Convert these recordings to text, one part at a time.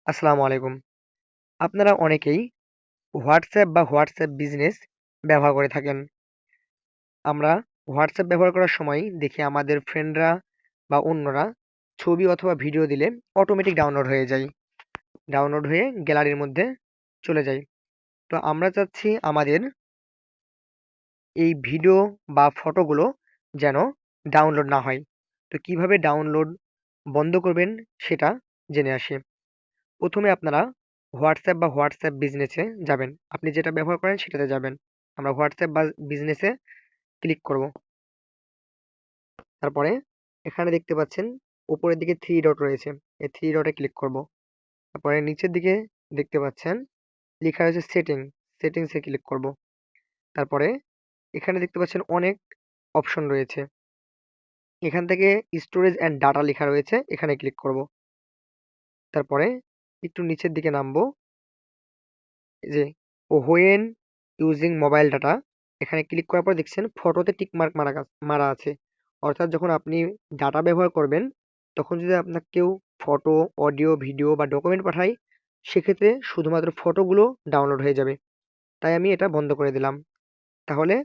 আসসালামু আলাইকুম। আপনারা অনেকেই WhatsApp বা WhatsApp বিজনেস ব্যবহার করে থাকেন। আমরা WhatsApp ব্যবহার করার সময় দেখি আমাদের ফ্রেন্ডরা বা অন্যরা ছবি অথবা ভিডিও দিলে অটোমেটিক ডাউনলোড হয়ে যায়। ডাউনলোড হয়ে গ্যালারির মধ্যে চলে যায়। তো আমরা চাচ্ছি আমাদের এই ভিডিও বা ফটোগুলো যেন ডাউনলোড না হয়। তো কিভাবে ডাউনলোড বন্ধ করবেন সেটা জেনে আসি। প্রথমে আপনারা WhatsApp বা WhatsApp বিজনেসে যাবেন। আপনি যেটা ব্যবহার করেন সেটাতে যাবেন। আমরা WhatsApp বা বিজনেসে ক্লিক করব। তারপরে এখানে দেখতে পাচ্ছেন উপরের দিকে 3 ডট রয়েছে। এই 3 ডটে ক্লিক করব। তারপরে নিচের দিকে দেখতে পাচ্ছেন লেখা রয়েছে সেটিংসে ক্লিক করব। তারপরে এখানে দেখতে পাচ্ছেন অনেক অপশন রয়েছে। এখান থেকে স্টোরেজ অ্যান্ড ডাটা লেখা রয়েছে, এখানে ক্লিক করব। তারপরে একটু নিচের দিকে নামবো। এই যে হোয়েন ইউজিং মোবাইল ডাটা, এখানে ক্লিক করার পর দেখছেন ফটোতে টিক মার্ক মারা আছে। অর্থাৎ যখন আপনি ডাটা ব্যবহার করবেন তখন যদি আপনার কেউ ফটো, অডিও, ভিডিও বা ডকুমেন্ট পাঠায় সেক্ষেত্রে শুধুমাত্র ফটোগুলো ডাউনলোড হয়ে যাবে। তাই আমি এটা বন্ধ করে দিলাম। তাহলে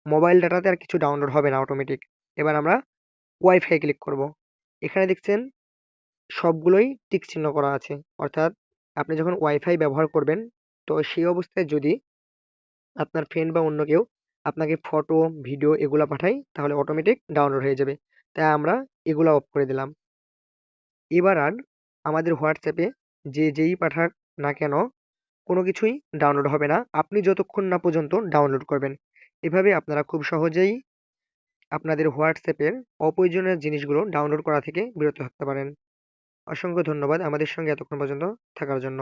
মোবাইল ডাটাতে আর কিছু ডাউনলোড হবে না অটোমেটিক। এবার আমরা ওয়াইফাই ক্লিক করব। এখানে দেখছেন সবগুলোই টিক চিহ্ন করা আছে। অর্থাৎ আপনি যখন ওয়াইফাই ব্যবহার করবেন তো সেই অবস্থায় যদি আপনার ফ্রেন্ড বা অন্য কেউ আপনাকে ফটো, ভিডিও এগুলা পাঠায় তাহলে অটোমেটিক ডাউনলোড হয়ে যাবে। তাই আমরা এগুলা অফ করে দিলাম। এবার আর আমাদের WhatsApp এ যেই পাঠাক না কেন কোনো কিছুই ডাউনলোড হবে না। আপনি যতক্ষণ না পর্যন্ত ডাউনলোড করবেন। এভাবে আপনারা খুব সহজেই আপনাদের WhatsApp এর অপ্রয়োজনীয় জিনিসগুলো ডাউনলোড করা থেকে বিরত থাকতে পারেন। অসংখ্য ধন্যবাদ আমাদের সঙ্গে এতক্ষণ পর্যন্ত থাকার জন্য।